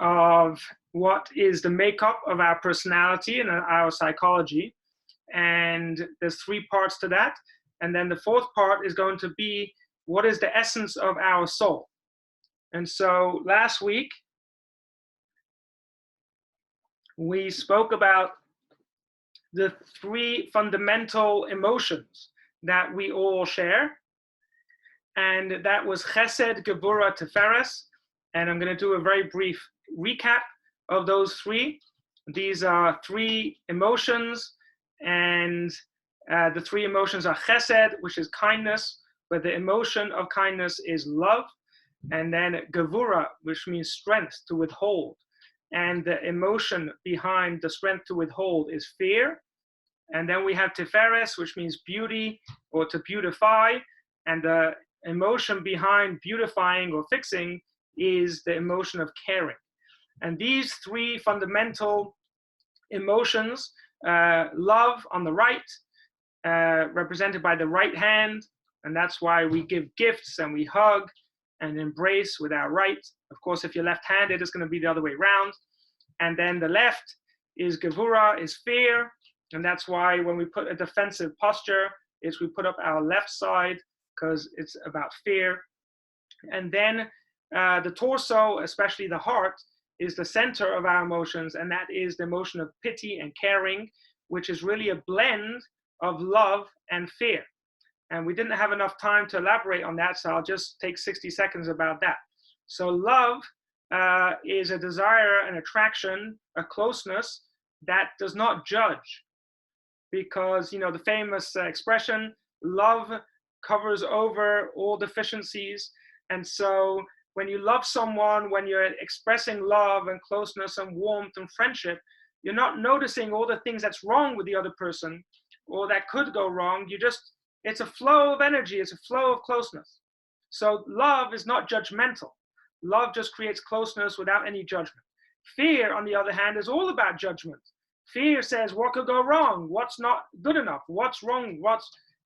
of what is the makeup of our personality and our psychology. And there's 3 parts to that. And then the 4th part is going to be what is the essence of our soul. And so last week, we spoke about the 3 fundamental emotions that we all share. And that was Chesed, Gevura, Sefiros. And I'm going to do a very brief recap of those 3. These are 3 emotions, and the 3 emotions are Chesed, which is kindness, but the emotion of kindness is love. And then Gevura, which means strength, to withhold. And the emotion behind the strength to withhold is fear. And then we have Sefiros, which means beauty or to beautify. And the emotion behind beautifying or fixing is the emotion of caring. And these 3 fundamental emotions, love on the right, represented by the right hand, and that's why we give gifts and we hug and embrace with our right. Of course, if you're left-handed, it's going to be the other way around. And then the left is Gevura, is fear, and that's why when we put a defensive posture, is we put up our left side because it's about fear. And then the torso, especially the heart, is the center of our emotions, and that is the emotion of pity and caring, which is really a blend of love and fear. And we didn't have enough time to elaborate on that, so I'll just take 60 seconds about that. So love is a desire, an attraction, a closeness that does not judge. Because, you know, the famous expression, love covers over all deficiencies. And so when you love someone, when you're expressing love and closeness and warmth and friendship, you're not noticing all the things that's wrong with the other person or that could go wrong. It's a flow of energy, it's a flow of closeness. So love is not judgmental. Love just creates closeness without any judgment. Fear, on the other hand, is all about judgment. Fear says what could go wrong, what's not good enough, what's wrong,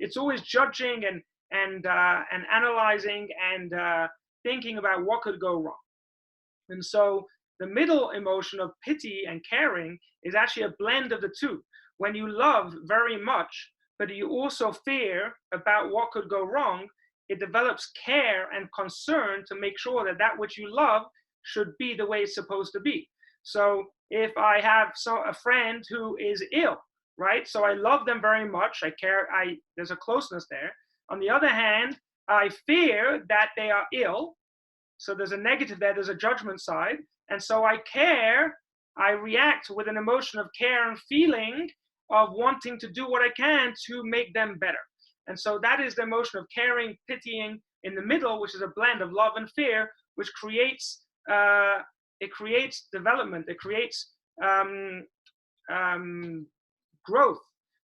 it's always judging and analyzing and thinking about what could go wrong. And so the middle emotion of pity and caring is actually a blend of the 2. When you love very much, but you also fear about what could go wrong, it develops care and concern to make sure that that which you love should be the way it's supposed to be. So if I have a friend who is ill, right? So I love them very much. I care. There's a closeness there. On the other hand, I fear that they are ill. So there's a negative there. There's a judgment side. And so I care. I react with an emotion of care and feeling of wanting to do what I can to make them better. And so that is the emotion of caring, pitying in the middle, which is a blend of love and fear, which creates development. It creates growth.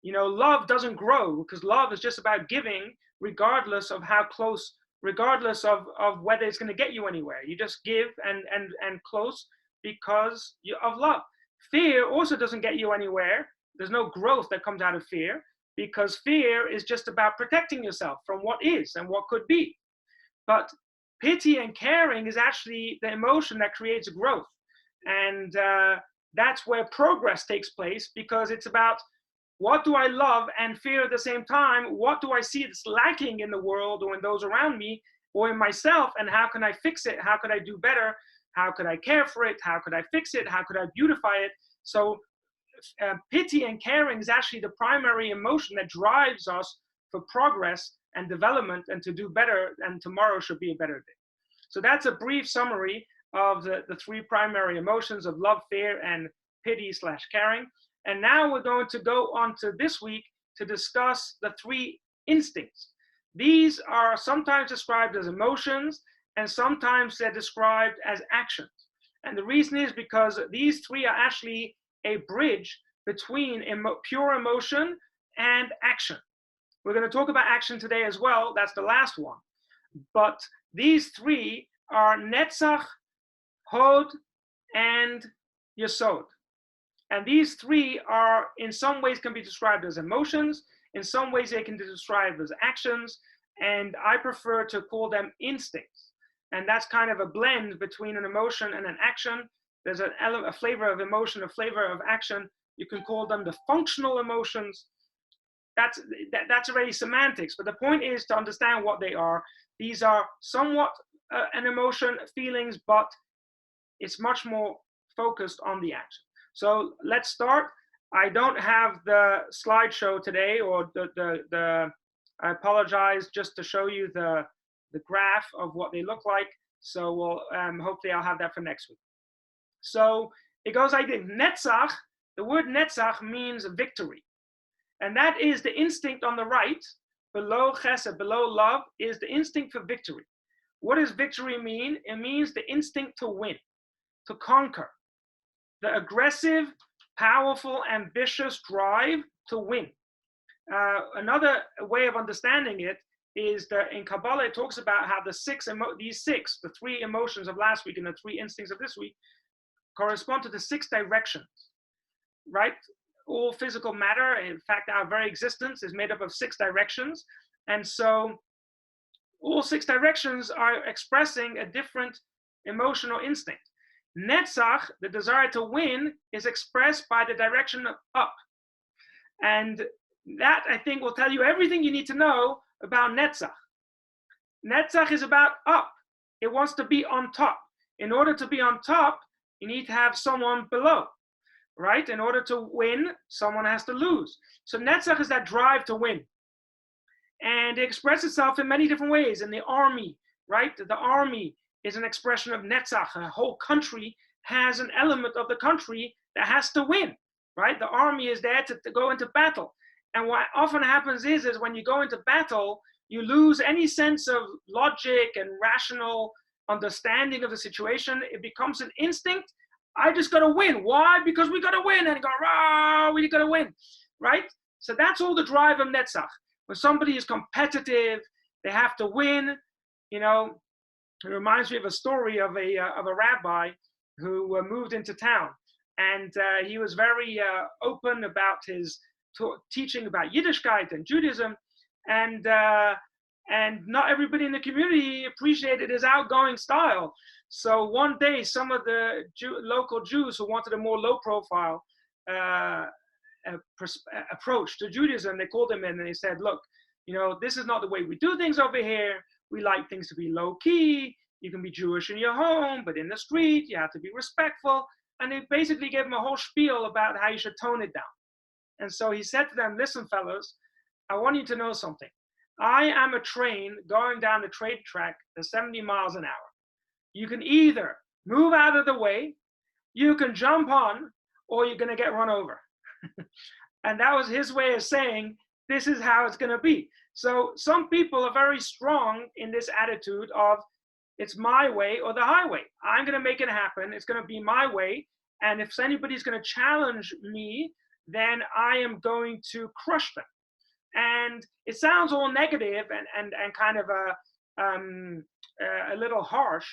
You know, love doesn't grow because love is just about giving, regardless of how close, regardless of whether it's going to get you anywhere. You just give and close because of love. Fear also doesn't get you anywhere. There's no growth that comes out of fear because fear is just about protecting yourself from what is and what could be. But pity and caring is actually the emotion that creates growth. And that's where progress takes place, because it's about what do I love and fear at the same time? What do I see that's lacking in the world or in those around me or in myself? And how can I fix it? How could I do better? How could I care for it? How could I fix it? How could I beautify it? So pity and caring is actually the primary emotion that drives us for progress and development and to do better, and tomorrow should be a better day. So that's a brief summary of the 3 primary emotions of love, fear, and pity/caring. And now we're going to go on to this week to discuss the 3 instincts. These are sometimes described as emotions, and sometimes they're described as actions. And the reason is because these 3 are actually a bridge between pure emotion and action. We're going to talk about action today as well. That's the last one. But these 3 are Netzach, Hod, and Yesod. And these 3 are, in some ways, can be described as emotions. In some ways, they can be described as actions. And I prefer to call them instincts. And that's kind of a blend between an emotion and an action. There's a flavor of emotion, a flavor of action. You can call them the functional emotions. That's already semantics, but the point is to understand what they are. These are somewhat an emotion, feelings, but it's much more focused on the action. So let's start. I don't have the slideshow today, or I apologize, just to show you the graph of what they look like. So we'll hopefully I'll have that for next week. So it goes like this. Netzach, the word Netzach means victory. And that is the instinct on the right, below chesed, below love, is the instinct for victory. What does victory mean? It means the instinct to win, to conquer, the aggressive, powerful, ambitious drive to win. Another way of understanding it is that in Kabbalah, it talks about how the three emotions of last week and the three instincts of this week correspond to the 6 directions, right? All physical matter, in fact, our very existence is made up of 6 directions. And so all 6 directions are expressing a different emotional instinct. Netzach, the desire to win, is expressed by the direction of up. And that, I think, will tell you everything you need to know about Netzach. Netzach is about up. It wants to be on top. In order to be on top, you need to have someone below, right? In order to win, someone has to lose. So Netzach is that drive to win. And it expresses itself in many different ways. In the army, right? The army is an expression of Netzach. A whole country has an element of the country that has to win, right? The army is there to go into battle. And what often happens is when you go into battle, you lose any sense of logic and rational understanding of the situation. It becomes an instinct. I just got to win. Why? Because we got to win. And you go, rah, we got to win, right? So that's all the drive of Netzach. When somebody is competitive, they have to win. You know, it reminds me of a story of a rabbi who moved into town, and he was very open about his teaching about Yiddishkeit and Judaism, and not everybody in the community appreciated his outgoing style. So one day, some of the local Jews who wanted a more low-profile approach to Judaism, they called him in and they said, look, you know, this is not the way we do things over here. We like things to be low-key. You can be Jewish in your home, but in the street, you have to be respectful. And they basically gave him a whole spiel about how you should tone it down. And so he said to them, listen, fellas, I want you to know something. I am a train going down the train track at 70 miles an hour. You can either move out of the way, you can jump on, or you're going to get run over. And that was his way of saying, this is how it's going to be. So some people are very strong in this attitude of, it's my way or the highway. I'm going to make it happen. It's going to be my way. And if anybody's going to challenge me, then I am going to crush them. And it sounds all negative and kind of a little harsh.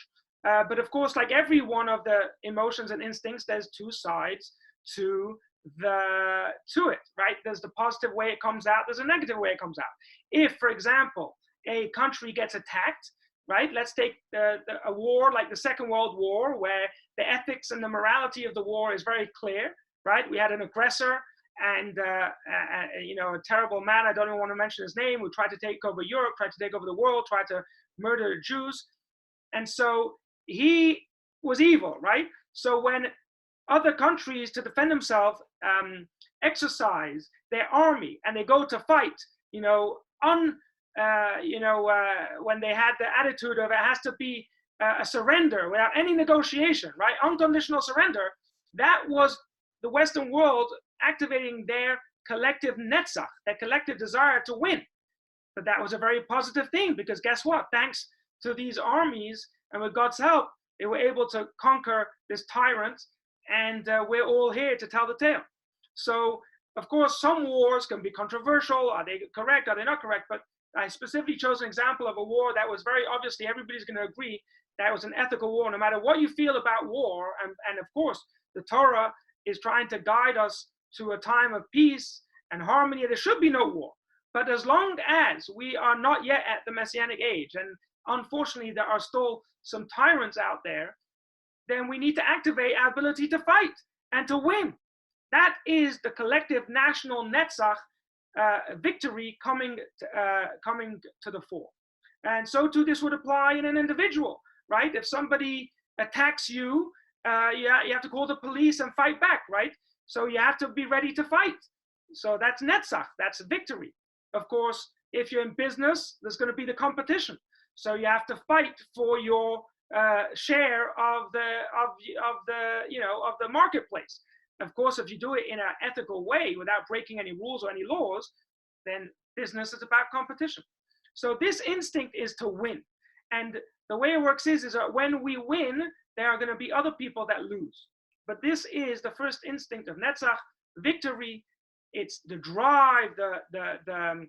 But of course, like every one of the emotions and instincts, there's 2 sides to it, right? There's the positive way it comes out. There's a negative way it comes out. If, for example, a country gets attacked, right? Let's take a war like the Second World War, where the ethics and the morality of the war is very clear, right? We had an aggressor and you know, a terrible man. I don't even want to mention his name. Who tried to take over Europe, tried to take over the world, tried to murder the Jews, and so he was evil, right? So when other countries, to defend themselves, exercise their army and they go to fight, you know, when they had the attitude of it has to be a surrender without any negotiation, right? Unconditional surrender. That was the Western world activating their collective Netzach, their collective desire to win. But that was a very positive thing, because guess what? Thanks to these armies and with God's help, they were able to conquer this tyrant, and we're all here to tell the tale. So, of course, some wars can be controversial. Are they correct? Are they not correct? But I specifically chose an example of a war that was very obviously, everybody's going to agree that was an ethical war, no matter what you feel about war. And of course, the Torah is trying to guide us to a time of peace and harmony. There should be no war. But as long as we are not yet at the Messianic age, and unfortunately there are still some tyrants out there, then we need to activate our ability to fight and to win. That is the collective national Netzach victory coming to the fore. And so too, this would apply in an individual, right? If somebody attacks you, you have to call the police and fight back, right? So you have to be ready to fight. So that's Netzach, that's victory. Of course, if you're in business, there's going to be the competition. So you have to fight for your share of the marketplace. Of course, if you do it in an ethical way without breaking any rules or any laws, then business is about competition. So this instinct is to win. And the way it works is that when we win, there are going to be other people that lose. But this is the first instinct of Netzach, victory. It's the drive, the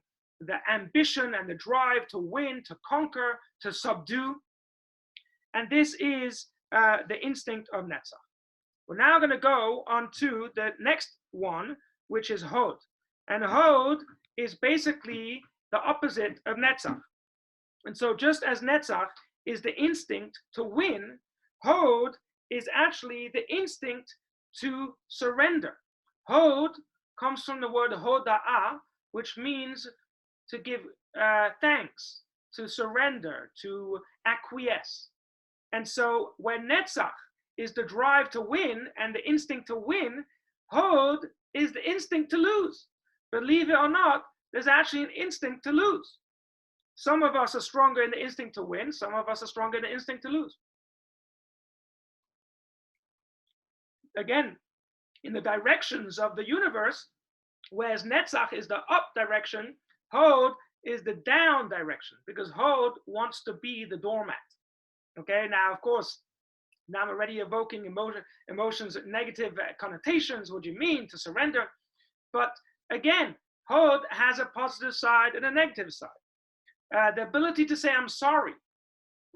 ambition and the drive to win, to conquer, to subdue. And this is the instinct of Netzach. We're now going to go on to the next one, which is Hod. And Hod is basically the opposite of Netzach. And so just as Netzach is the instinct to win, Hod is actually the instinct to surrender. Hod comes from the word hoda'ah, which means to give thanks, to surrender, to acquiesce. And so when Netzach is the drive to win and the instinct to win, Hod is the instinct to lose. Believe it or not, there's actually an instinct to lose. Some of us are stronger in the instinct to win, some of us are stronger in the instinct to lose. Again, in the directions of the universe, whereas Netzach is the up direction, Hod is the down direction, because Hod wants to be the doormat. Okay, now of course, now I'm already evoking emotions, negative connotations. What do you mean to surrender? But again, Hod has a positive side and a negative side. The ability to say I'm sorry,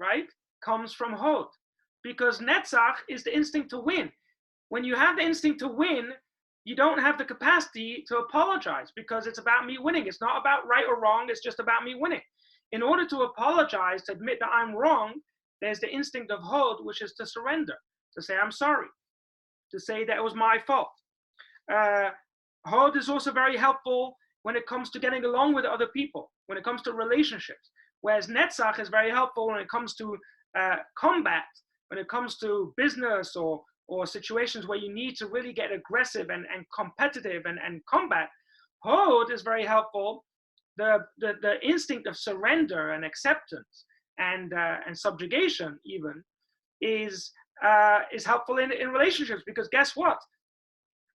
right, comes from Hod, because Netzach is the instinct to win. When you have the instinct to win, you don't have the capacity to apologize, because it's about me winning. It's not about right or wrong. It's just about me winning. In order to apologize, to admit that I'm wrong, there's the instinct of Hod, which is to surrender, to say I'm sorry, to say that it was my fault. Hod is also very helpful when it comes to getting along with other people, when it comes to relationships. Whereas Netzach is very helpful when it comes to combat, when it comes to business or situations where you need to really get aggressive and competitive and combat. Hod is very helpful. The instinct of surrender and acceptance and subjugation even is helpful in relationships, because guess what?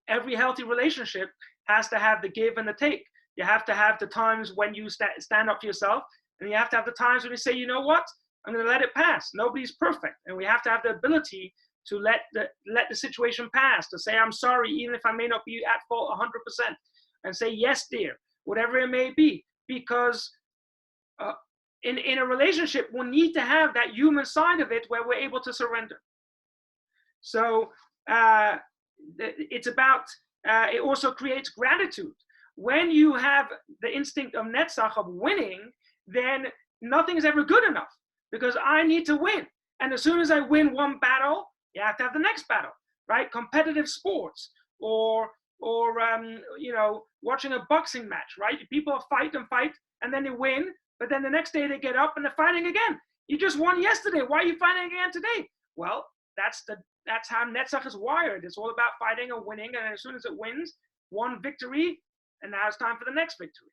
Every healthy relationship has to have the give and the take. You have to have the times when you stand up for yourself, and you have to have the times when you say, you know what, I'm going to let it pass. Nobody's perfect, and we have to have the ability to let the situation pass, to say I'm sorry, even if I may not be at fault 100%, and say yes, dear, whatever it may be, because in a relationship, we need to have that human side of it where we're able to surrender. So it's about, it also creates gratitude. When you have the instinct of Netzach, of winning, then nothing is ever good enough, because I need to win. And as soon as I win one battle, you have to have the next battle, right? Competitive sports, or watching a boxing match, right? People fight and fight, and then they win, but then the next day they get up and they're fighting again. You just won yesterday. Why are you fighting again today? Well, that's how Netzach is wired. It's all about fighting and winning, and as soon as it wins, one victory, and now it's time for the next victory.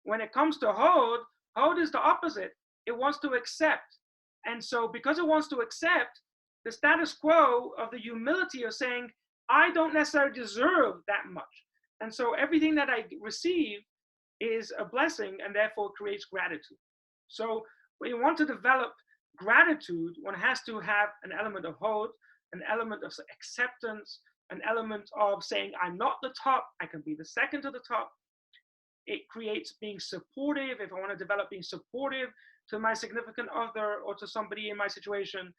When it comes to Hod, Hod is the opposite. It wants to accept. And so because it wants to accept, the status quo of the humility of saying, I don't necessarily deserve that much. And so everything that I receive is a blessing, and therefore creates gratitude. So when you want to develop gratitude, one has to have an element of Hod, an element of acceptance, an element of saying, I'm not the top, I can be the second to the top. It creates being supportive. If I want to develop being supportive to my significant other or to somebody in my situation,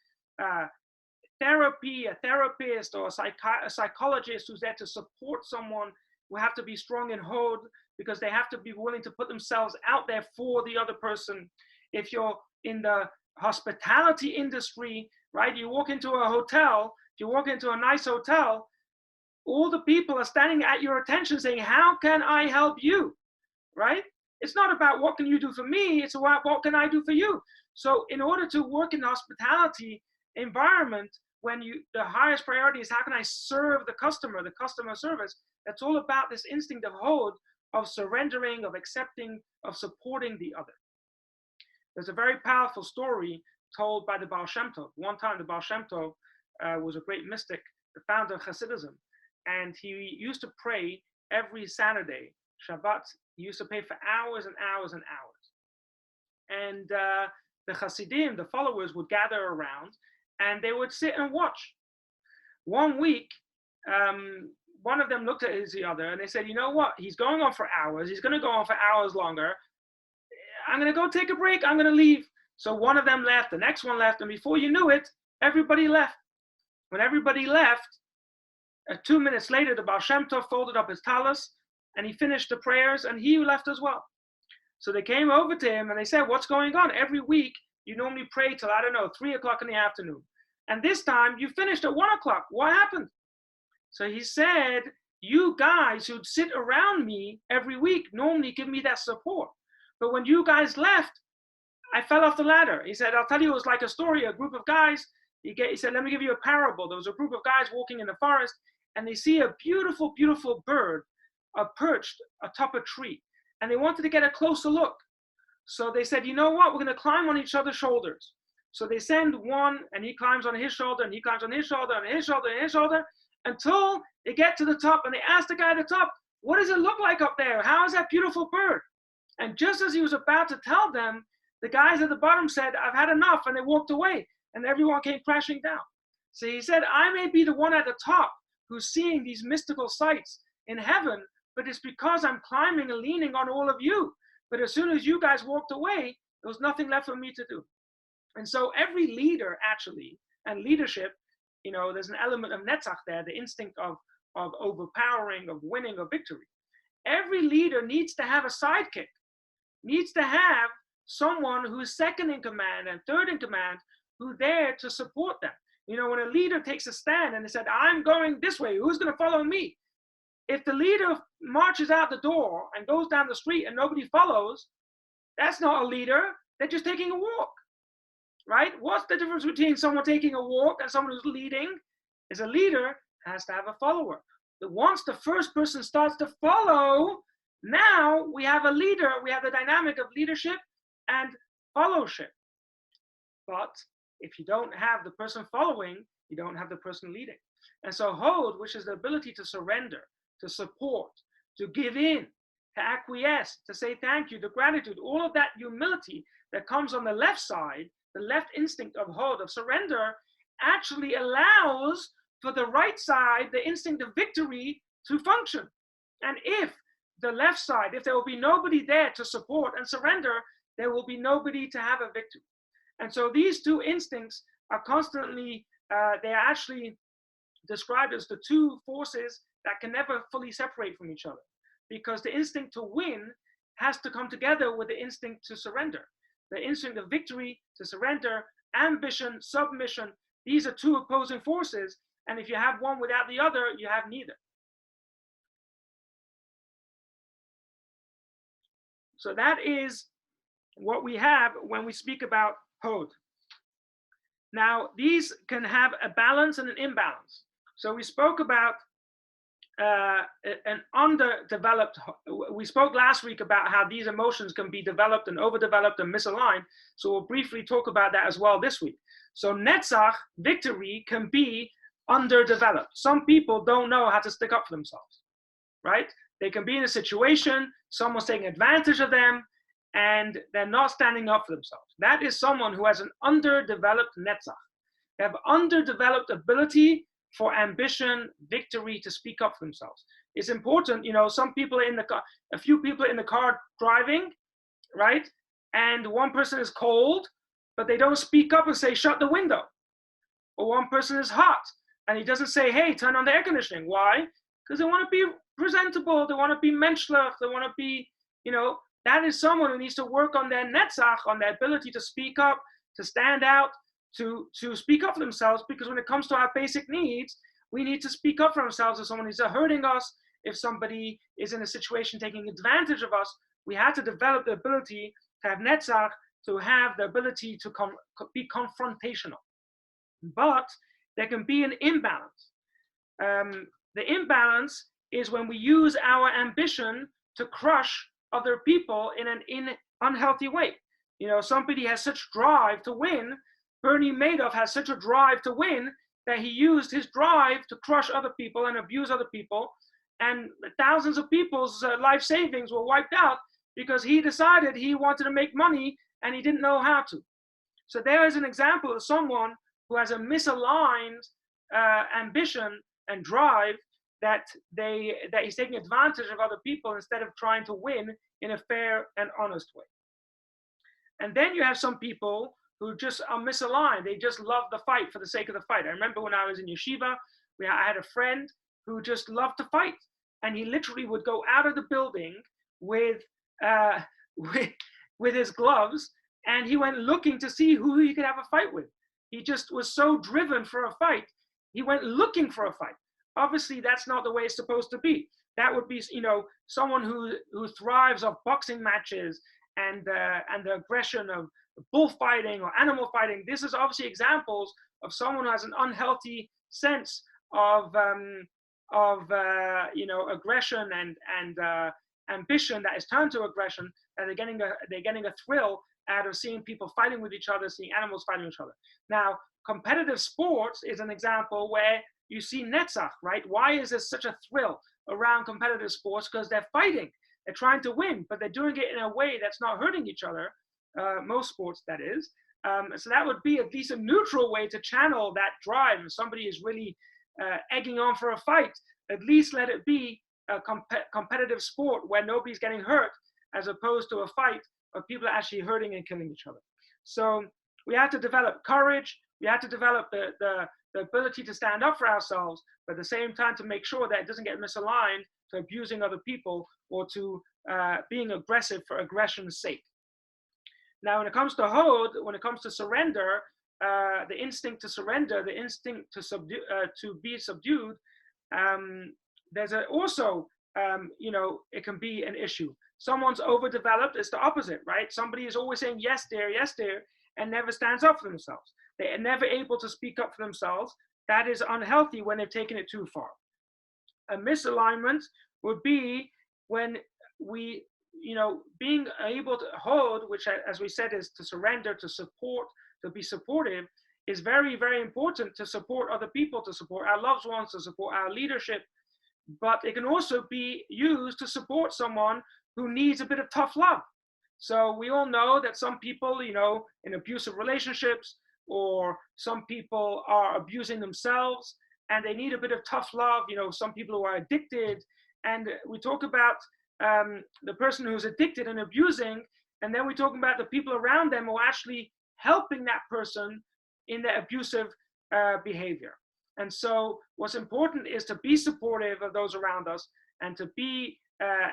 therapy, a therapist or a psychologist who's there to support someone will have to be strong in Hod, because they have to be willing to put themselves out there for the other person. If you're in the hospitality industry, right? You walk into a hotel, you walk into a nice hotel, all the people are standing at your attention saying, how can I help you, right? It's not about what can you do for me, it's about what can I do for you. So in order to work in the hospitality environment, when the highest priority is how can I serve the customer service, that's all about this instinct of hod, of surrendering, of accepting, of supporting the other. There's a very powerful story told by the Baal Shem Tov. One time the Baal Shem Tov was a great mystic, the founder of Hasidism, and he used to pray every Saturday, Shabbat. He used to pray for hours and hours and hours. And the Hasidim, the followers, would gather around and they would sit and watch. One week, one of them looked at the other and they said, you know what? He's going on for hours. He's going to go on for hours longer. I'm going to go take a break. I'm going to leave. So one of them left, the next one left, and before you knew it, everybody left. When everybody left, 2 minutes later, the Baal Shem Tov folded up his talis and he finished the prayers and he left as well. So they came over to him and they said, what's going on? Every week, you normally pray till, 3 o'clock in the afternoon. And this time you finished at 1 o'clock. What happened? So he said, you guys who'd sit around me every week normally give me that support. But when you guys left, I fell off the ladder. He said, I'll tell you, it was like a story, a group of guys. He said, let me give you a parable. There was a group of guys walking in the forest and they see a beautiful, beautiful bird perched atop a tree. And they wanted to get a closer look. So they said, you know what? We're going to climb on each other's shoulders. So they send one and he climbs on his shoulder and he climbs on his shoulder and his shoulder and his shoulder until they get to the top and they ask the guy at the top, what does it look like up there? How is that beautiful bird? And just as he was about to tell them, the guys at the bottom said, I've had enough, and they walked away, and everyone came crashing down. So he said, I may be the one at the top who's seeing these mystical sights in heaven, but it's because I'm climbing and leaning on all of you. But as soon as you guys walked away, there was nothing left for me to do. And so every leader, actually, and leadership, there's an element of Netzach there, the instinct of overpowering, of winning, of victory. Every leader needs to have a sidekick, needs to have someone who's second in command and third in command who's there to support them. When a leader takes a stand and they said, I'm going this way, who's going to follow me? If the leader marches out the door and goes down the street and nobody follows, that's not a leader. They're just taking a walk, right? What's the difference between someone taking a walk and someone who's leading? Is a leader has to have a follower. But once the first person starts to follow, now we have a leader. We have the dynamic of leadership and fellowship. But if you don't have the person following, you don't have the person leading. And so hod, which is the ability to surrender, to support, to give in, to acquiesce, to say thank you, the gratitude, all of that humility that comes on the left side, the left instinct of hod, of surrender, actually allows for the right side, the instinct of victory, to function. And if the left side, if there will be nobody there to support and surrender, there will be nobody to have a victory. And so these two instincts are constantly, they're actually described as the two forces that can never fully separate from each other. Because the instinct to win has to come together with the instinct to surrender. The instinct of victory, to surrender, ambition, submission, these are two opposing forces. And if you have one without the other, you have neither. So that is what we have when we speak about hod. Now, these can have a balance and an imbalance. So we spoke about an underdeveloped, we spoke last week about how these emotions can be developed and overdeveloped and misaligned. So we'll briefly talk about that as well this week. So Netzach, victory, can be underdeveloped. Some people don't know how to stick up for themselves, right? They can be in a situation, someone's taking advantage of them, and they're not standing up for themselves. That is someone who has an underdeveloped Netzach. They have underdeveloped ability for ambition, victory, to speak up for themselves. It's important, some people in the car, a few people in the car driving, right? And one person is cold, but they don't speak up and say, shut the window. Or one person is hot, and he doesn't say, hey, turn on the air conditioning. Why? Because they want to be presentable, they want to be menschlich, they want to be, that is someone who needs to work on their Netzach, on their ability to speak up, to stand out, to speak up for themselves, because when it comes to our basic needs, we need to speak up for ourselves. If someone is hurting us, if somebody is in a situation taking advantage of us, we have to develop the ability to have Netzach, to have the ability to be confrontational. But there can be an imbalance. The imbalance is when we use our ambition to crush other people in an unhealthy way. You know, somebody has such drive to win. Bernie Madoff has such a drive to win that he used his drive to crush other people and abuse other people. And thousands of people's life savings were wiped out because he decided he wanted to make money and he didn't know how to. So there is an example of someone who has a misaligned ambition and drive, that he's taking advantage of other people instead of trying to win in a fair and honest way. And then you have some people who just are misaligned. They just love the fight for the sake of the fight. I remember when I was in yeshiva, I had a friend who just loved to fight, and he literally would go out of the building with his gloves, and he went looking to see who he could have a fight with. He just was so driven for a fight. He went looking for a fight. Obviously, that's not the way it's supposed to be. That would be, someone who thrives off boxing matches and the aggression of bullfighting or animal fighting. This is obviously examples of someone who has an unhealthy sense of aggression and ambition that is turned to aggression. And they're getting a thrill out of seeing people fighting with each other, seeing animals fighting each other. Now, competitive sports is an example where you see Netzach, right? Why is there such a thrill around competitive sports? Because they're fighting, they're trying to win, but they're doing it in a way that's not hurting each other. Most sports, that is. So that would be at least a neutral way to channel that drive. If somebody is really egging on for a fight, at least let it be a competitive sport where nobody's getting hurt, as opposed to a fight of people actually hurting and killing each other. So we have to develop courage. We have to develop the ability to stand up for ourselves, but at the same time to make sure that it doesn't get misaligned to abusing other people or to being aggressive for aggression's sake. Now, when it comes to Hod, when it comes to surrender, the instinct to surrender, the instinct to be subdued, there's also, it can be an issue. Someone's overdeveloped, it's the opposite, right? Somebody is always saying yes, dear, and never stands up for themselves. They are never able to speak up for themselves. That is unhealthy when they've taken it too far. A misalignment would be when we, being able to hold, which, as we said, is to surrender, to support, to be supportive, is very, very important to support other people, to support our loved ones, to support our leadership. But it can also be used to support someone who needs a bit of tough love. So we all know that some people, in abusive relationships, or some people are abusing themselves and they need a bit of tough love. Some people who are addicted, and we talk about the person who's addicted and abusing, and then we talk about the people around them who are actually helping that person in their abusive behavior. And so what's important is to be supportive of those around us and to be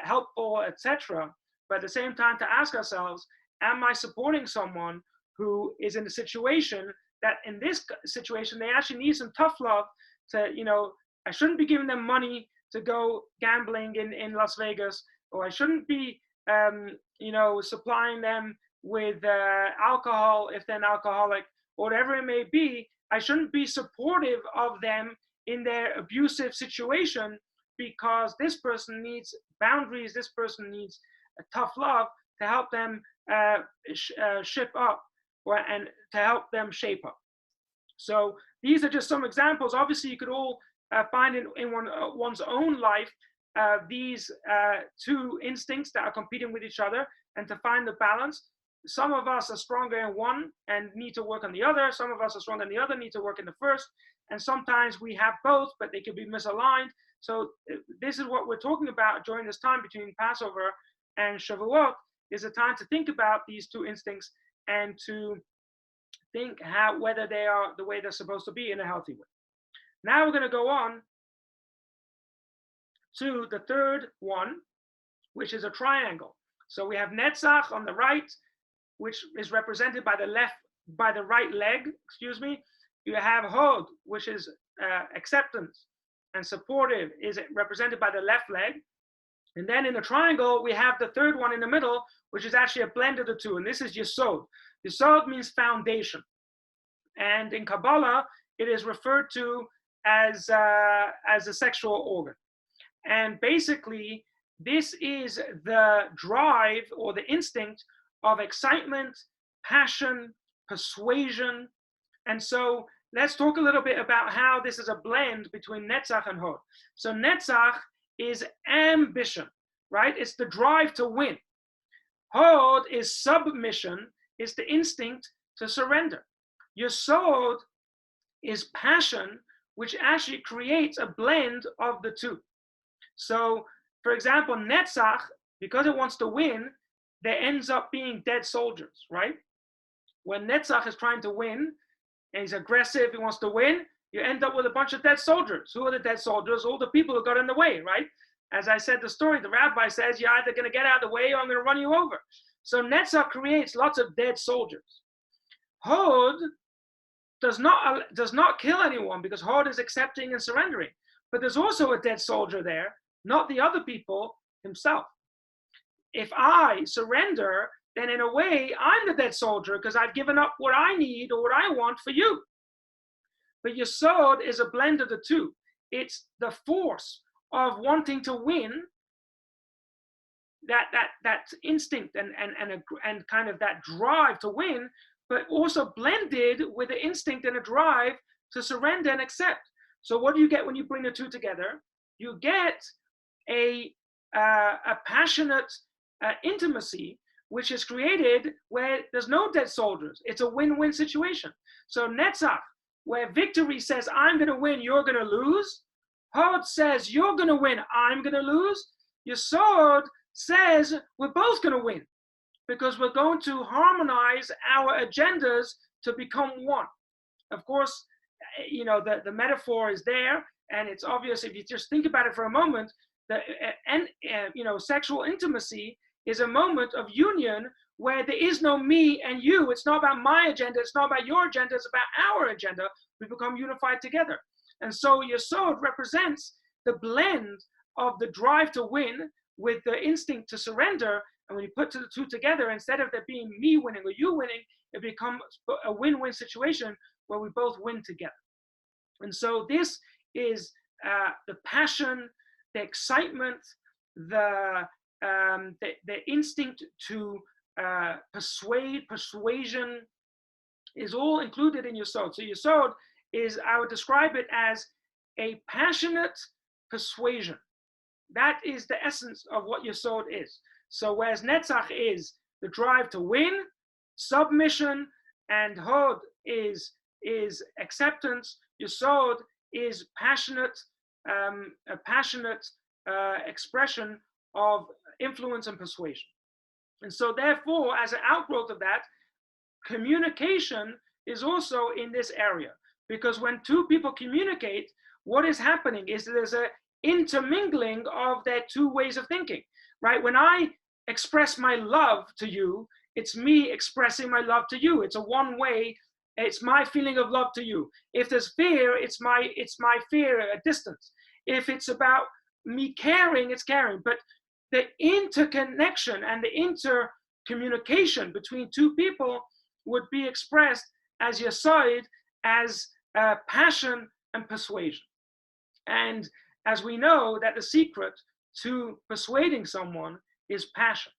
helpful, etc. But at the same time, to ask ourselves, am I supporting someone who is in a situation that, in this situation, they actually need some tough love to, I shouldn't be giving them money to go gambling in Las Vegas, or I shouldn't be, supplying them with alcohol if they're an alcoholic, or whatever it may be. I shouldn't be supportive of them in their abusive situation, because this person needs boundaries, this person needs a tough love to help them ship up, and to help them shape up. So these are just some examples. Obviously, you could all find in one's own life these two instincts that are competing with each other, and to find the balance. Some of us are stronger in one and need to work on the other. Some of us are stronger in the other, need to work in the first. And sometimes we have both, but they can be misaligned. So this is what we're talking about during this time between Passover and Shavuot, is a time to think about these two instincts and to think whether they are the way they're supposed to be in a healthy way. Now we're going to go on to the third one, which is a triangle. So we have Netzach on the right, which is represented by the left by the right leg, excuse me, you have hod, which is acceptance, and supportive is represented by the left leg. And then in the triangle, we have the third one in the middle, which is actually a blend of the two. And this is Yesod. Yesod means foundation. And in Kabbalah, it is referred to as a sexual organ. And basically, this is the drive or the instinct of excitement, passion, persuasion. And so let's talk a little bit about how this is a blend between Netzach and Hod. So Netzach is ambition, right? It's the drive to win. Hod is submission, it's the instinct to surrender. Yesod is passion, which actually creates a blend of the two. So, for example, Netzach, because it wants to win, there ends up being dead soldiers, right? When Netzach is trying to win, and he's aggressive, he wants to win, you end up with a bunch of dead soldiers. Who are the dead soldiers? All the people who got in the way, right? As I said the story, the rabbi says, you're either going to get out of the way or I'm going to run you over. So Netzach creates lots of dead soldiers. Hod does not kill anyone because Hod is accepting and surrendering. But there's also a dead soldier there, not the other people, himself. If I surrender, then in a way, I'm the dead soldier because I've given up what I need or what I want for you. But Yesod is a blend of the two. It's the force of wanting to win, that instinct and kind of that drive to win, but also blended with the instinct and a drive to surrender and accept. So what do you get when you bring the two together? You get a passionate intimacy, which is created where there's no dead soldiers. It's a win-win situation. So Netzach, where victory says, I'm going to win, you're going to lose. Hod says, you're going to win, I'm going to lose. Yesod says, we're both going to win because we're going to harmonize our agendas to become one. Of course, you know, the metaphor is there, and it's obvious if you just think about it for a moment, sexual intimacy is a moment of union where there is no me and you. It's not about my agenda. It's not about your agenda. It's about our agenda. We become unified together. And so Yesod represents the blend of the drive to win with the instinct to surrender. And when you put the two together, instead of there being me winning or you winning, it becomes a win-win situation where we both win together. And so this is the passion, the excitement, the instinct to persuasion is all included in Yesod. So Yesod is, I would describe it as a passionate persuasion. That is the essence of what Yesod is. So whereas Netzach is the drive to win, submission, and Hod is acceptance, Yesod is passionate, a passionate expression of influence and persuasion. And so therefore, as an outgrowth of that, communication is also in this area. Because when two people communicate, what is happening is there's an intermingling of their two ways of thinking, right? When I express my love to you, it's me expressing my love to you. It's a one-way, it's my feeling of love to you. If there's fear, it's my fear at distance. If it's about me caring, it's caring. But the interconnection and the intercommunication between two people would be expressed as Yesod, as passion and persuasion. And as we know that the secret to persuading someone is passion.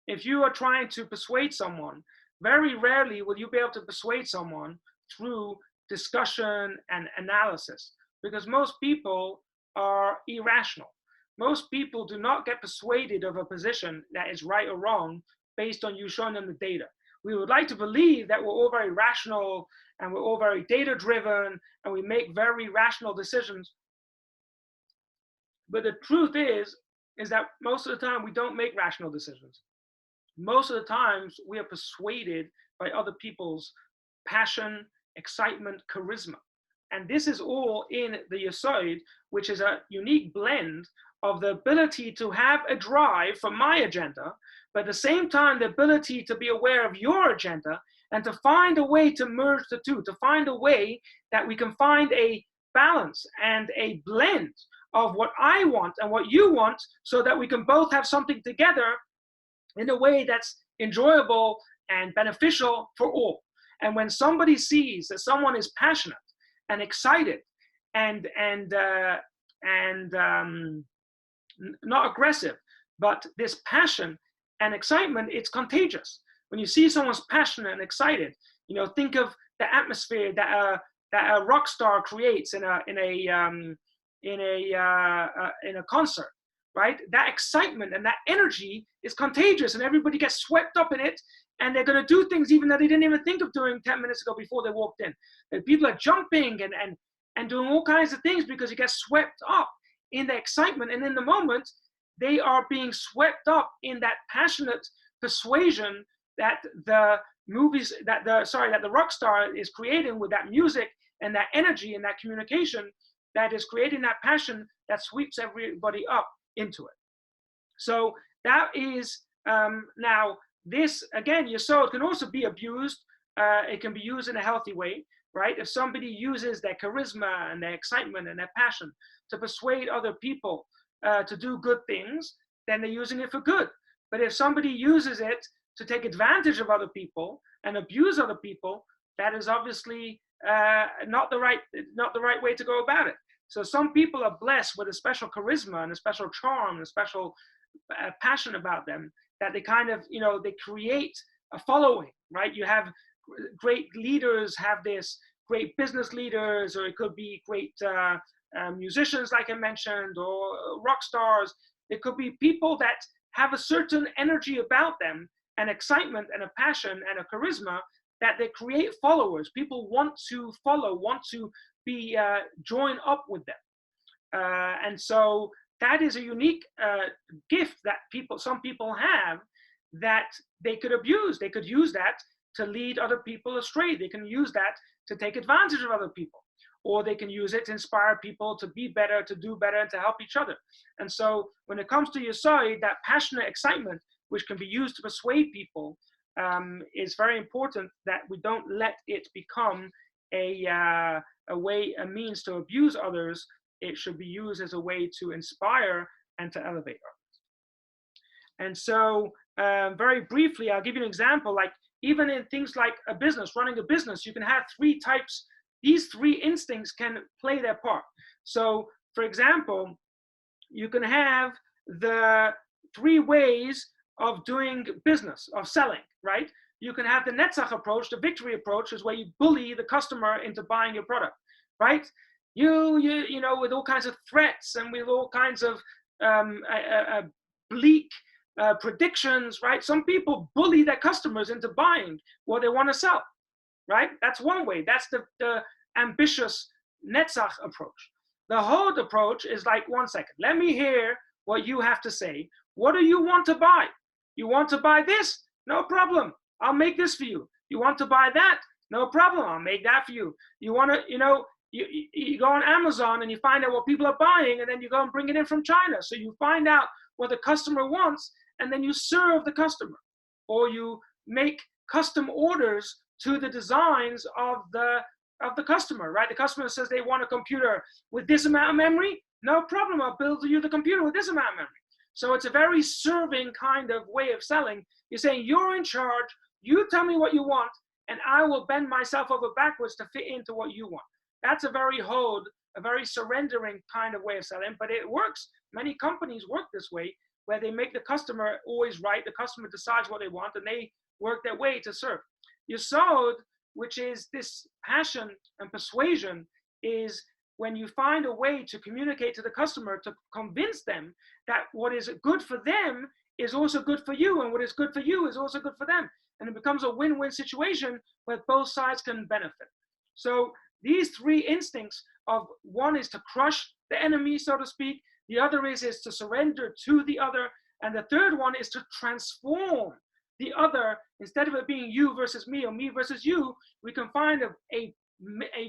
If you are trying to persuade someone, very rarely will you be able to persuade someone through discussion and analysis, because most people are irrational. Most people do not get persuaded of a position that is right or wrong based on you showing them the data. We would like to believe that we're all very rational and we're all very data-driven and we make very rational decisions. But the truth is that most of the time we don't make rational decisions. Most of the times we are persuaded by other people's passion, excitement, charisma. And this is all in the Yesod, which is a unique blend of the ability to have a drive for my agenda, but at the same time, the ability to be aware of your agenda and to find a way to merge the two, to find a way that we can find a balance and a blend of what I want and what you want, so that we can both have something together in a way that's enjoyable and beneficial for all. And when somebody sees that someone is passionate and excited and not aggressive, but this passion and excitement, it's contagious. When you see someone's passionate and excited, think of the atmosphere that a rock star creates in a concert, right? That excitement and that energy is contagious, and everybody gets swept up in it, and they're going to do things even that they didn't even think of doing 10 minutes ago before they walked in. And people are jumping and doing all kinds of things because you get swept up in the excitement, and in the moment they are being swept up in that passionate persuasion that the rock star is creating with that music and that energy and that communication that is creating that passion that sweeps everybody up into it. So that is now this again, Yesod can also be abused. It can be used in a healthy way, right? If somebody uses their charisma and their excitement and their passion to persuade other people to do good things, then they're using it for good. But if somebody uses it to take advantage of other people and abuse other people, that is obviously not the right way to go about it. So some people are blessed with a special charisma and a special charm and a special passion about them, that they kind of, they create a following, right? You have great leaders, have this great business leaders, or it could be great musicians, like I mentioned, or rock stars. It could be people that have a certain energy about them, and excitement and a passion and a charisma, that they create followers. People want to follow, want to be join up with them. And so that is a unique gift that some people have, that they could abuse. They could use that to lead other people astray. They can use that to take advantage of other people, or they can use it to inspire people to be better, to do better, and to help each other. And so when it comes to Yesod, that passionate excitement, which can be used to persuade people, is very important, that we don't let it become a means to abuse others. It should be used as a way to inspire and to elevate others. And so very briefly, I'll give you an example. Like even in things like a business, running a business, you can have three types. These three instincts can play their part. So for example, you can have the three ways of doing business, of selling, right? You can have the Netzach approach, the victory approach, is where you bully the customer into buying your product, right? You know, with all kinds of threats and with all kinds of bleak predictions, right? Some people bully their customers into buying what they want to sell, right? That's one way. That's the ambitious Netzach approach. The Hod approach is like, 1 second, let me hear what you have to say. What do you want to buy? You want to buy this? No problem. I'll make this for you. You want to buy that? No problem. I'll make that for you. You want to, you go on Amazon and you find out what people are buying, and then you go and bring it in from China. So you find out what the customer wants, and then you serve the customer, or you make custom orders to the designs of the customer, right? The customer says they want a computer with this amount of memory. No problem. I'll build you the computer with this amount of memory. So it's a very serving kind of way of selling. You're saying, you're in charge. You tell me what you want, and I will bend myself over backwards to fit into what you want. That's a very Hod, a very surrendering kind of way of selling, but it works. Many companies work this way, where they make the customer always right. The customer decides what they want, and they work their way to serve. Yesod, which is this passion and persuasion, is when you find a way to communicate to the customer, to convince them that what is good for them is also good for you, and what is good for you is also good for them. And it becomes a win-win situation where both sides can benefit. So these three instincts of, one is to crush the enemy, so to speak. The other is to surrender to the other. And the third one is to transform the other. Instead of it being you versus me or me versus you, we can find a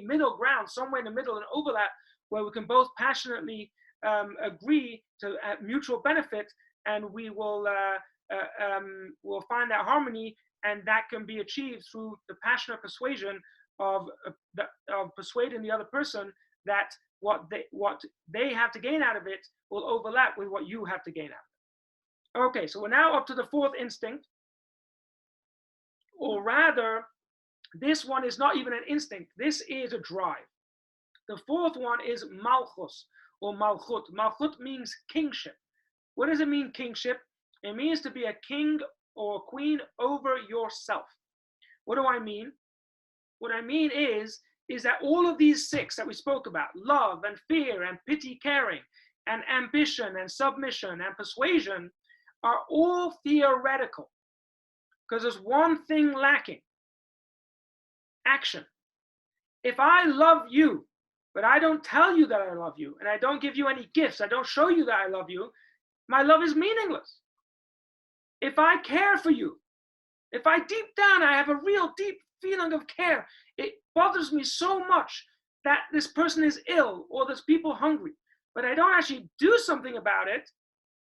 middle ground, somewhere in the middle, an overlap, where we can both passionately agree to mutual benefit, and we will find that harmony and that can be achieved through the passionate persuasion of persuading the other person that what they have to gain out of it will overlap with what you have to gain out of it. Okay, so we're now up to the fourth instinct, or rather, this one is not even an instinct. This is a drive. The fourth one is Malchus or Malchut. Malchut means kingship. What does it mean, kingship? It means to be a king or a queen over yourself. What do I mean? What I mean is that all of these six that we spoke about, love and fear and pity, caring, and ambition and submission and persuasion, are all theoretical. Because there's one thing lacking: action. If I love you, but I don't tell you that I love you, and I don't give you any gifts, I don't show you that I love you, my love is meaningless. If I care for you, if I deep down, I have a real deep feeling of care, it bothers me so much that this person is ill or there's people hungry, but I don't actually do something about it,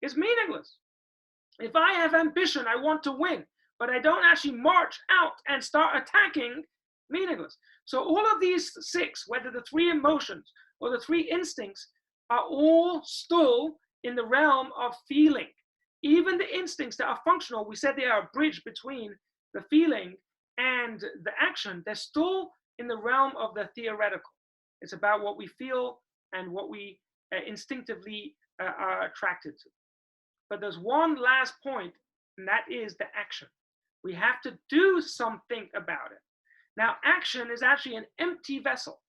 it's meaningless. If I have ambition, I want to win, but I don't actually march out and start attacking, meaningless. So all of these six, whether the three emotions or the three instincts, are all still in the realm of feeling. Even the instincts that are functional, we said they are a bridge between the feeling and the action, they're still in the realm of the theoretical. It's about what we feel and what we instinctively are attracted to. But there's one last point, and that is the action. We have to do something about it. Now, action is actually an empty vessel.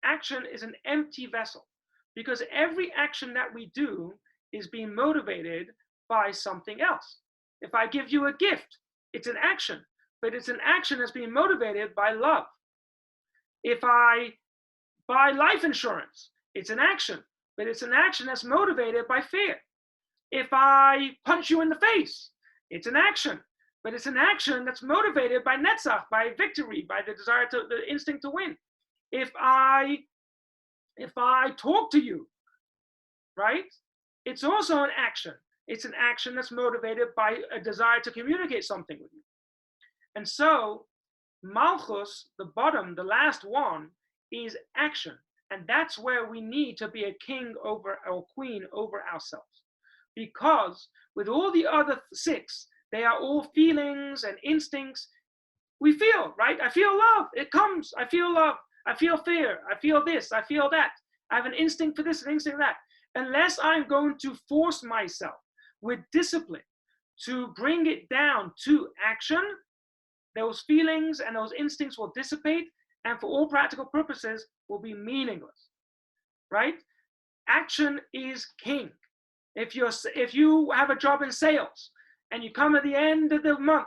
Action is an empty vessel because every action that we do is being motivated by something else. If I give you a gift, it's an action, but it's an action that's being motivated by love. If I buy life insurance, it's an action, but it's an action that's motivated by fear. If I punch you in the face, it's an action, but it's an action that's motivated by Netzach, by victory, by the desire to, the instinct to win. If I talk to you, right, it's also an action. It's an action that's motivated by a desire to communicate something with you. And so Malchus, the bottom, the last one, is action. And that's where we need to be a king over or queen over ourselves. Because with all the other six, they are all feelings and instincts. We feel, right? I feel love. It comes. I feel love. I feel fear. I feel this. I feel that. I have an instinct for this, an instinct for that. Unless I'm going to force myself with discipline to bring it down to action, those feelings and those instincts will dissipate and for all practical purposes will be meaningless, right? Action is king. If you have a job in sales and you come at the end of the month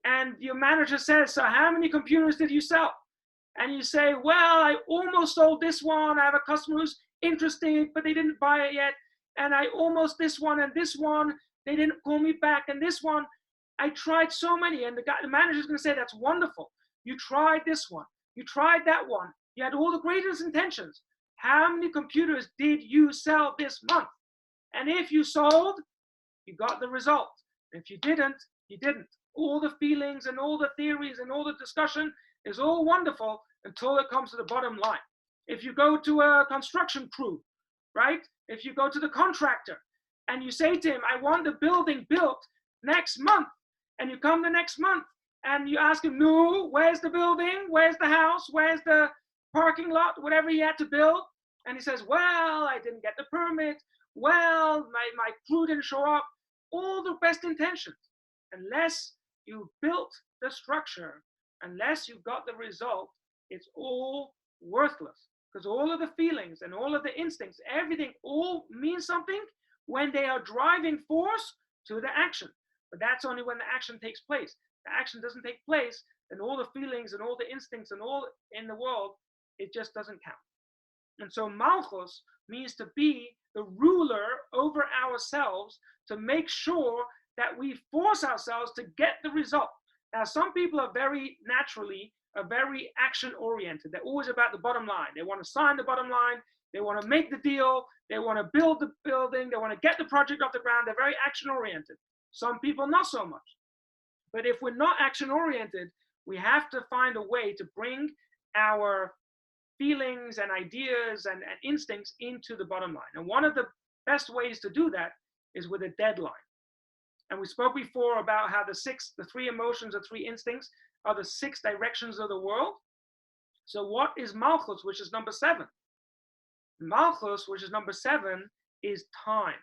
and your manager says, so how many computers did you sell? And you say, well, I almost sold this one. I have a customer who's interested, but they didn't buy it yet. And I almost this one and this one, they didn't call me back. And this one, I tried so many. And the manager's going to say, that's wonderful. You tried this one. You tried that one. You had all the greatest intentions. How many computers did you sell this month? And if you sold, you got the result. If you didn't, you didn't. All the feelings and all the theories and all the discussion is all wonderful until it comes to the bottom line. If you go to a construction crew, right? If you go to the contractor and you say to him, I want the building built next month. And you come the next month and you ask him, no, where's the building? Where's the house? Where's the parking lot? Whatever he had to build. And he says, well, I didn't get the permit. Well, my crew didn't show up. All the best intentions. Unless you built the structure, unless you got the result, it's all worthless. Because all of the feelings and all of the instincts, everything all means something when they are driving force to the action. But that's only when the action takes place. The action doesn't take place, then all the feelings and all the instincts and all in the world, it just doesn't count. And so Malchus means to be the ruler over ourselves, to make sure that we force ourselves to get the result. Now, some people are very action oriented. They're always about the bottom line. They want to sign the bottom line. They want to make the deal. They want to build the building. They want to get the project off the ground. They're very action oriented. Some people not so much. But if we're not action-oriented, we have to find a way to bring our feelings and ideas and instincts into the bottom line. And one of the best ways to do that is with a deadline. And we spoke before about how the three emotions or three instincts are the 6 directions of the world. So what is Malchus, which is number 7? Malchus, which is number 7, is time.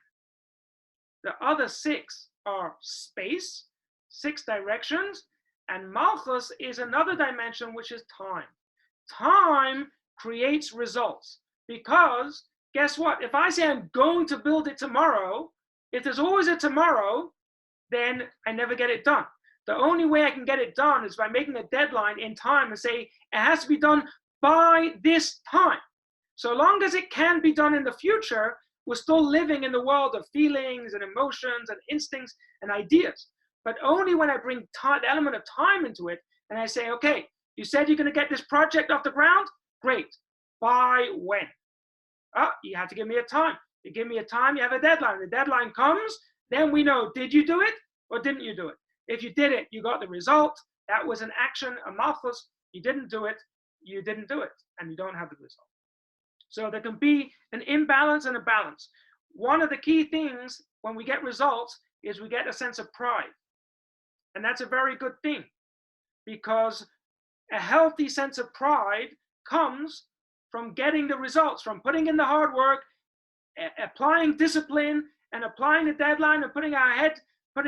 The other 6 are space, 6 directions, and Malchus is another dimension, which is time. Time creates results, because guess what? If I say I'm going to build it tomorrow, if there's always a tomorrow, then I never get it done. The only way I can get it done is by making a deadline in time and say it has to be done by this time. So long as it can be done in the future, we're still living in the world of feelings and emotions and instincts and ideas. But only when I bring the element of time into it, and I say, okay, you said you're going to get this project off the ground? Great. By when? You have to give me a time. You give me a time, you have a deadline. The deadline comes, then we know, did you do it or didn't you do it? If you did it, you got the result. That was an action, a Malchus. You didn't do it, you didn't do it, and you don't have the result. So there can be an imbalance and a balance. One of the key things when we get results is we get a sense of pride. And that's a very good thing, because a healthy sense of pride comes from getting the results, from putting in the hard work, applying discipline, and applying the deadline, and putting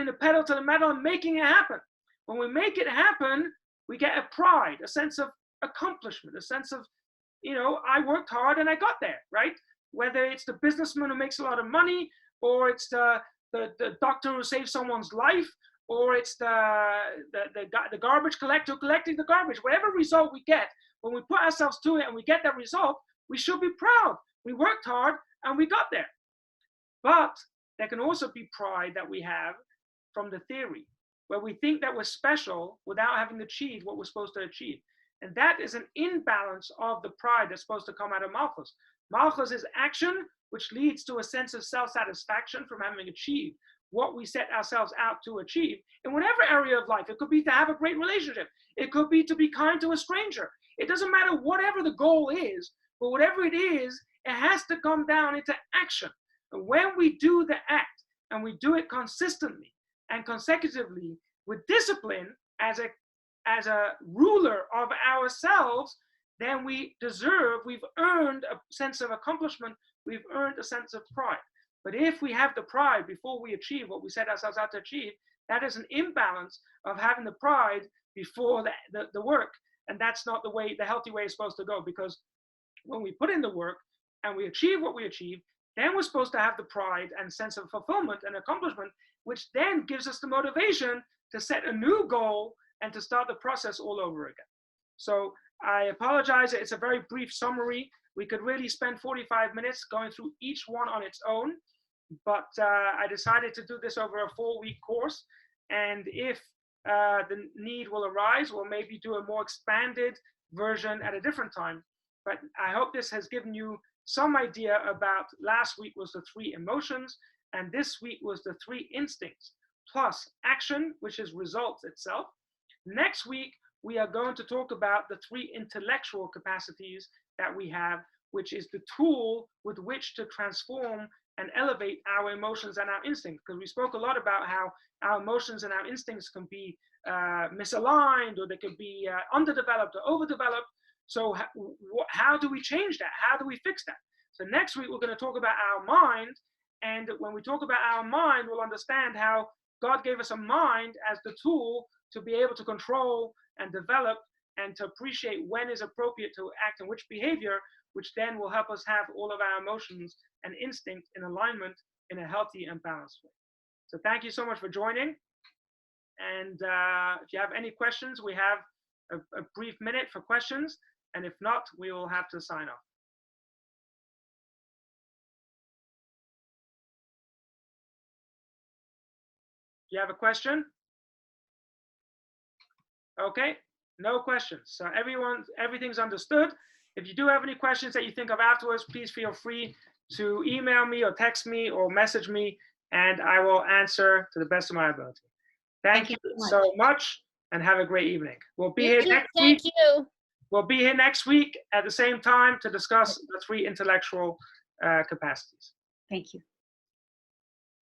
the pedal to the metal and making it happen. When we make it happen, we get a pride, a sense of accomplishment, a sense of, I worked hard and I got there, right? Whether it's the businessman who makes a lot of money, or it's the doctor who saves someone's life, or it's the garbage collector collecting the garbage. Whatever result we get, when we put ourselves to it and we get that result, we should be proud. We worked hard and we got there. But there can also be pride that we have from the theory, where we think that we're special without having achieved what we're supposed to achieve. And that is an imbalance of the pride that's supposed to come out of Malchus. Malchus is action, which leads to a sense of self-satisfaction from having achieved what we set ourselves out to achieve in whatever area of life. It could be to have a great relationship. It could be to be kind to a stranger. It doesn't matter whatever the goal is, but whatever it is, it has to come down into action. And when we do the act, and we do it consistently and consecutively with discipline as a ruler of ourselves, then we've earned a sense of accomplishment, we've earned a sense of pride. But if we have the pride before we achieve what we set ourselves out to achieve, that is an imbalance of having the pride before the work. And that's not the healthy way is supposed to go, because when we put in the work and we achieve what we achieve, then we're supposed to have the pride and sense of fulfillment and accomplishment, which then gives us the motivation to set a new goal and to start the process all over again. So I apologize, it's a very brief summary. We could really spend 45 minutes going through each one on its own, but I decided to do this over a 4-week course. And if the need will arise, we'll maybe do a more expanded version at a different time. But I hope this has given you some idea about, last week was the 3 emotions, and this week was the 3 instincts, plus action, which is results itself. Next week, we are going to talk about the 3 intellectual capacities that we have, which is the tool with which to transform and elevate our emotions and our instincts. Because we spoke a lot about how our emotions and our instincts can be misaligned, or they can be underdeveloped or overdeveloped. So how do we change that? How do we fix that? So next week, we're going to talk about our mind. And when we talk about our mind, we'll understand how God gave us a mind as the tool to be able to control and develop and to appreciate when is appropriate to act and which behavior, which then will help us have all of our emotions and instincts in alignment in a healthy and balanced way. So thank you so much for joining. And if you have any questions, we have a brief minute for questions. And if not, we will have to sign off. Do you have a question? Okay, no questions. So everything's understood. If you do have any questions that you think of afterwards, please feel free to email me or text me or message me, and I will answer to the best of my ability. Thank you so much, and have a great evening. We'll be here next week. Thank you. We'll be here next week at the same time to discuss the 3 intellectual capacities. Thank you.